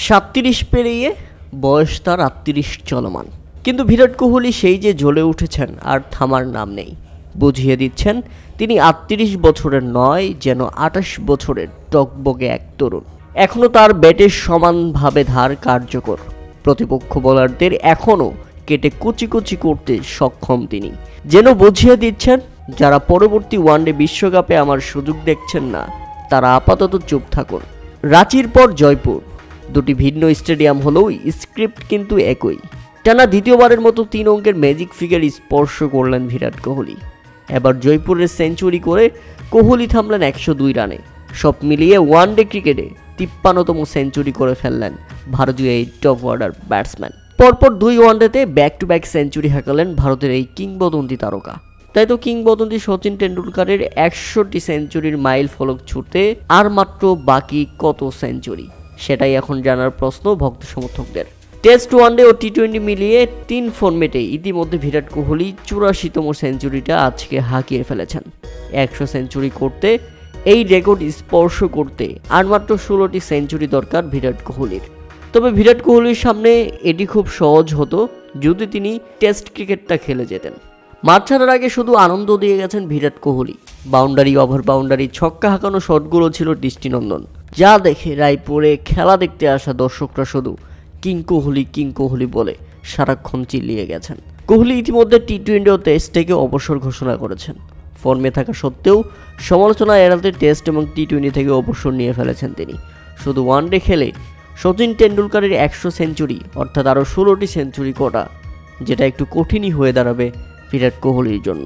37 পেরিয়ে বয়স তার 38 চলমান, কিন্তু বিরাট কোহলি সেই যে জ্বলে উঠেছেন আর থামার নাম নেই। বুঝিয়ে দিচ্ছেন তিনি 38 বছরের নয়, যেন 28 বছরের টকবগে এক তরুণ। এখনও তার ব্যাটের সমানভাবে ধার কার্যকর, প্রতিপক্ষ বোলারদের এখনও কেটে কুচি কুচি করতে সক্ষম তিনি। যেন বুঝিয়ে দিচ্ছেন, যারা পরবর্তী ওয়ানডে বিশ্বকাপে আমার সুযোগ দেখছেন না, তারা আপাতত চুপ থাকুন। রাঁচির পর জয়পুর, দুটি ভিন্ন স্টেডিয়াম হলেও স্ক্রিপ্ট কিন্তু একই। টানা দ্বিতীয়বারের মতো 3 অঙ্কের ম্যাজিক ফিগার স্পর্শ করলেন বিরাট কোহলি। এবার জয়পুরের সেঞ্চুরি করে কোহলি থামলেন 102 রানে। সব মিলিয়ে ওয়ানডে ক্রিকেটে 53তম সেঞ্চুরি করে ফেললেন ভারতীয় এই টপ অর্ডার ব্যাটসম্যান। পরপর 2 ওয়ানডেতে ব্যাক টু ব্যাক সেঞ্চুরি হাঁকালেন ভারতের এই কিংবদন্তি তারকা। তাই তো কিংবদন্তি সচিন টেন্ডুলকারের 100টি সেঞ্চুরির মাইল ফলক ছুটতে আর মাত্র বাকি কত সেঞ্চুরি, সেটাই এখন জানার প্রশ্ন ভক্ত সমর্থকদের। টেস্ট, ওয়ানডে ও টি20 মিলিয়ে 3 ফরম্যাটে ইতিমধ্যে বিরাট কোহলি 84তম সেঞ্চুরিটা আজকে হাঁকিয়ে ফেলেছেন। 100 সেঞ্চুরি করতে, এই রেকর্ড স্পর্শ করতে আর মাত্র 16টি সেঞ্চুরি দরকার বিরাট কোহলির। তবে বিরাট কোহলির সামনে এটি খুব সহজ হতো যদি তিনি টেস্ট ক্রিকেটটা খেলে যেতেন। মাঠ ছাড়ার আগে শুধু আনন্দ দিয়ে গেছেন Virat Kohli. Boundary, over boundary, ছক্কা হাঁকানো শটগুলো ছিল দৃষ্টিনন্দন, যা দেখে রায়পুরে খেলা দেখতে আসা দর্শকরা শুধু কিং কোহলি বলে সারাক্ষণ চিল্লিয়ে গেছেন। কোহলি ইতিমধ্যে টি20 ও টেস্ট থেকে অবসর ঘোষণা করেছেন। ফর্মে থাকা সত্ত্বেও সমালোচনা এড়াতে টেস্ট এবং টি20 থেকে অবসর নিয়ে ফেলেছেন তিনি। শুধু ওয়ানডে খেলে সচিন টেন্ডুলকারের 100 সেঞ্চুরি অর্থাৎ আরও 16টি সেঞ্চুরি করা, যেটা একটু কঠিনই হয়ে দাঁড়াবে বিরাট কোহলির জন্য।